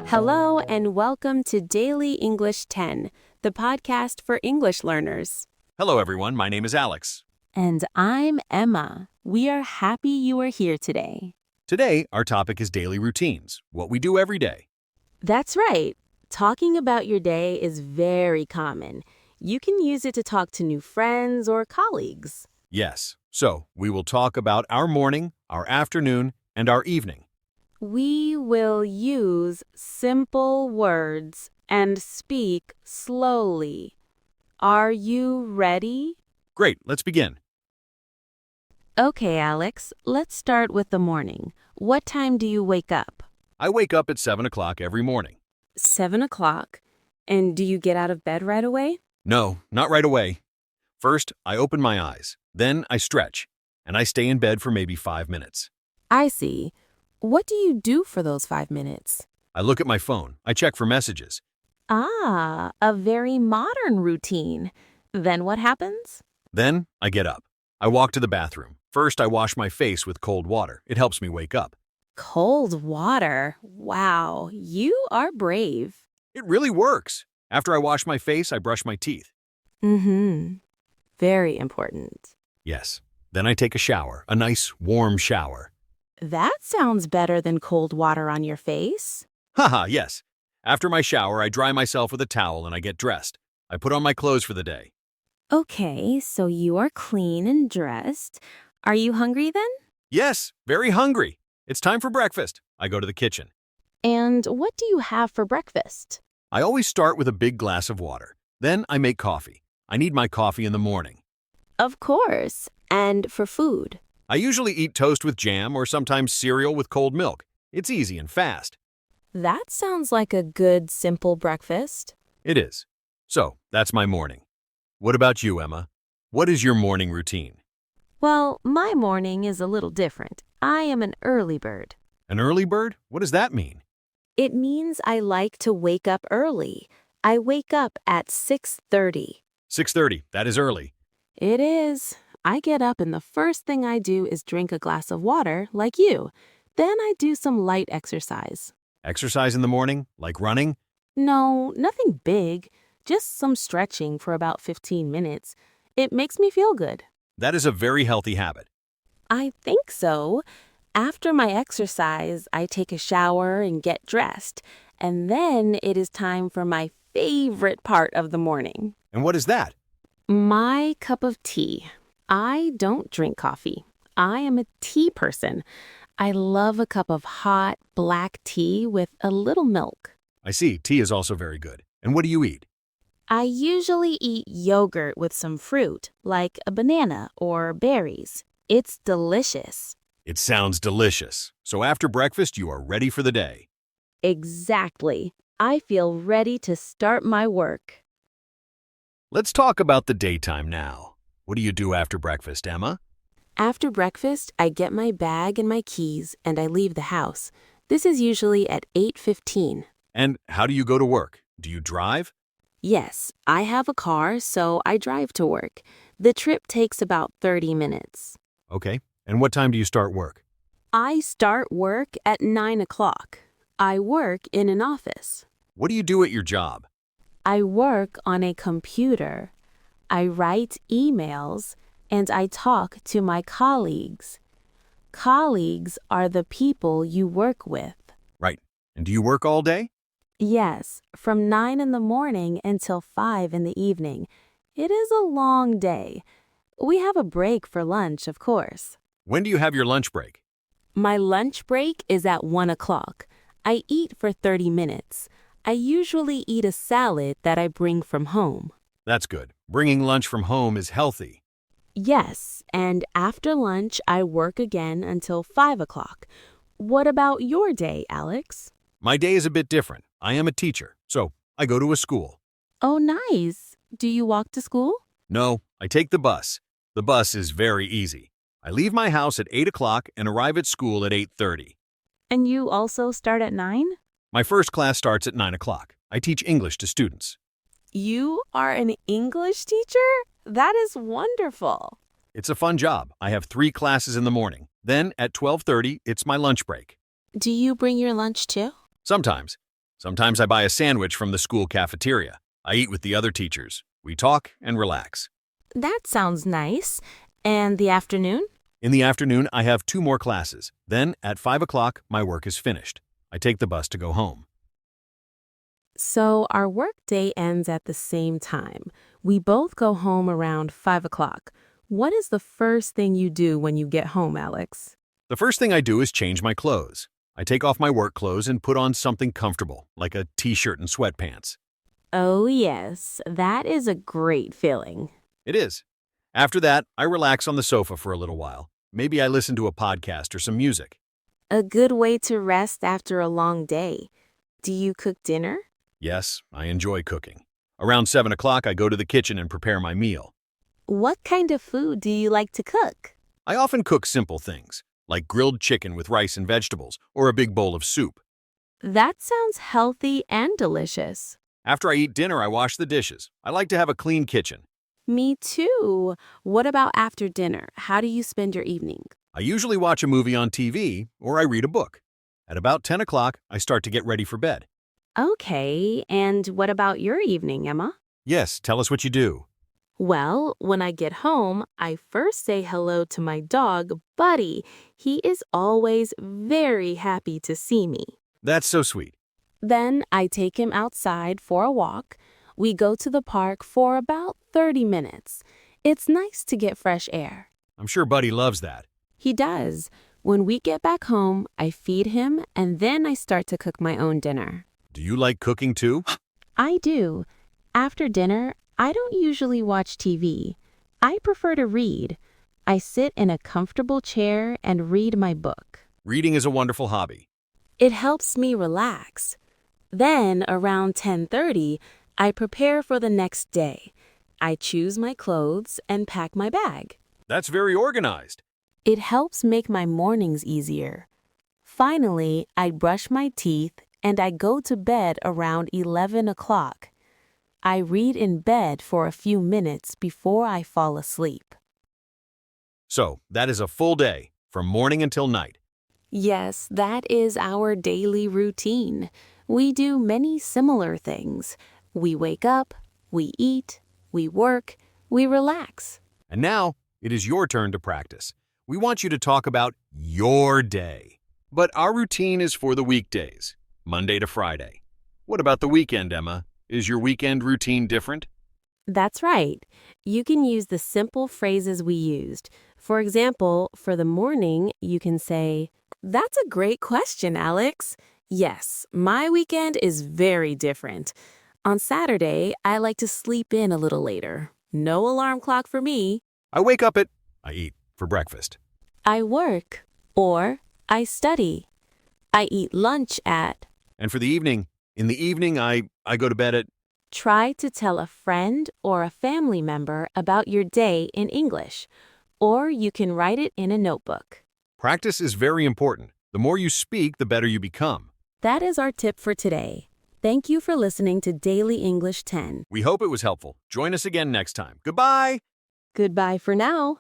Hello and welcome to Daily English 10, the podcast for English learners. Hello, everyone. My name is Alex. And I'm Emma. We are happy you are here today. Today, our topic is daily routines, what we do every day. That's right. Talking about your day is very common. You can use it to talk to new friends or colleagues. Yes, so we will talk about our morning, our afternoon, and our evening. We will use simple words and speak slowly. Are you ready? Great, let's begin. Okay, Alex, let's start with the morning. What time do you wake up? I wake up at 7 o'clock every morning. 7 o'clock. And do you get out of bed right away? No, not right away. First, I open my eyes. Then I stretch, and I stay in bed for maybe 5 minutes. I see. What do you do for those 5 minutes? I look at my phone. I check for messages. Ah, a very modern routine. Then what happens? Then I get up. I walk to the bathroom. First, I wash my face with cold water. It helps me wake up. Cold water. Wow, you are brave. It really works. After I wash my face, I brush my teeth. Very important. Yes. Then I take a shower, a nice, warm shower. That sounds better than cold water on your face. Haha, yes. After my shower, I dry myself with a towel and I get dressed. I put on my clothes for the day. Okay, so you are clean and dressed. Are you hungry then? Yes, very hungry. It's time for breakfast. I go to the kitchen. And what do you have for breakfast? I always start with a big glass of water. Then I make coffee. I need my coffee in the morning. Of course. And for food? I usually eat toast with jam or sometimes cereal with cold milk. It's easy and fast. That sounds like a good, simple breakfast. It is. So, that's my morning. What about you, Emma? What is your morning routine? Well, my morning is a little different. I am an early bird. An early bird? What does that mean? It means I like to wake up early. I wake up at 6:30. 6:30. That is early. It is. I get up and the first thing I do is drink a glass of water, like you. Then I do some light exercise. Exercise in the morning? Like running? No, nothing big. Just some stretching for about 15 minutes. It makes me feel good. That is a very healthy habit. I think so. After my exercise, I take a shower and get dressed. And then it is time for my favorite part of the morning. And what is that? My cup of tea. I don't drink coffee. I am a tea person. I love a cup of hot, black tea with a little milk. I see. Tea is also very good. And what do you eat? I usually eat yogurt with some fruit, like a banana or berries. It's delicious. It sounds delicious. So after breakfast, you are ready for the day. Exactly. I feel ready to start my work. Let's talk about the daytime now. What do you do after breakfast, Emma? After breakfast, I get my bag and my keys and I leave the house. This is usually at 8:15. And how do you go to work? Do you drive? Yes, I have a car, so I drive to work. The trip takes about 30 minutes. Okay. And what time do you start work? I start work at 9 o'clock. I work in an office. What do you do at your job? I work on a computer. I write emails and I talk to my colleagues. Colleagues are the people you work with. Right. And do you work all day? Yes, from 9 in the morning until 5 in the evening. It is a long day. We have a break for lunch, of course. When do you have your lunch break? My lunch break is at 1 o'clock. I eat for 30 minutes. I usually eat a salad that I bring from home. That's good. Bringing lunch from home is healthy. Yes, and after lunch, I work again until 5 o'clock. What about your day, Alex? My day is a bit different. I am a teacher, so I go to a school. Oh, nice. Do you walk to school? No, I take the bus. The bus is very easy. I leave my house at 8 o'clock and arrive at school at 8:30. And you also start at 9? My first class starts at 9 o'clock. I teach English to students. You are an English teacher? That is wonderful. It's a fun job. I have 3 classes in the morning. Then at 12:30, it's my lunch break. Do you bring your lunch too? Sometimes. Sometimes I buy a sandwich from the school cafeteria. I eat with the other teachers. We talk and relax. That sounds nice. And the afternoon? In the afternoon, I have 2 more classes. Then, at 5 o'clock, my work is finished. I take the bus to go home. So our work day ends at the same time. We both go home around 5 o'clock. What is the first thing you do when you get home, Alex? The first thing I do is change my clothes. I take off my work clothes and put on something comfortable, like a t-shirt and sweatpants. Oh, yes, that is a great feeling. It is. After that, I relax on the sofa for a little while. Maybe I listen to a podcast or some music. A good way to rest after a long day. Do you cook dinner? Yes, I enjoy cooking. Around 7 o'clock, I go to the kitchen and prepare my meal. What kind of food do you like to cook? I often cook simple things, like grilled chicken with rice and vegetables, or a big bowl of soup. That sounds healthy and delicious. After I eat dinner, I wash the dishes. I like to have a clean kitchen. Me too. What about after dinner? How do you spend your evening? I usually watch a movie on TV, or I read a book. At about 10 o'clock, I start to get ready for bed. Okay, and what about your evening, Emma? Yes, tell us what you do. Well, when I get home, I first say hello to my dog, Buddy. He is always very happy to see me. That's so sweet. Then I take him outside for a walk. We go to the park for about 30 minutes. It's nice to get fresh air. I'm sure Buddy loves that. He does. When we get back home, I feed him and then I start to cook my own dinner. Do you like cooking too? I do. After dinner, I don't usually watch TV. I prefer to read. I sit in a comfortable chair and read my book. Reading is a wonderful hobby. It helps me relax. Then, around 10:30, I prepare for the next day. I choose my clothes and pack my bag. That's very organized. It helps make my mornings easier. Finally, I brush my teeth and I go to bed around 11 o'clock. I read in bed for a few minutes before I fall asleep. So, that is a full day, from morning until night. Yes, that is our daily routine. We do many similar things. We wake up, we eat, we work, we relax. And now, it is your turn to practice. We want you to talk about your day. But our routine is for the weekdays, Monday to Friday. What about the weekend, Emma? Is your weekend routine different? That's right. You can use the simple phrases we used. For example, for the morning, you can say, "That's a great question, Alex. Yes, my weekend is very different. On Saturday, I like to sleep in a little later. No alarm clock for me. I wake up at... I eat for breakfast. I work or I study. I eat lunch at." And for the evening, in the evening, I go to bed at... Try to tell a friend or a family member about your day in English, or you can write it in a notebook. Practice is very important. The more you speak, the better you become. That is our tip for today. Thank you for listening to Daily English 10. We hope it was helpful. Join us again next time. Goodbye! Goodbye for now.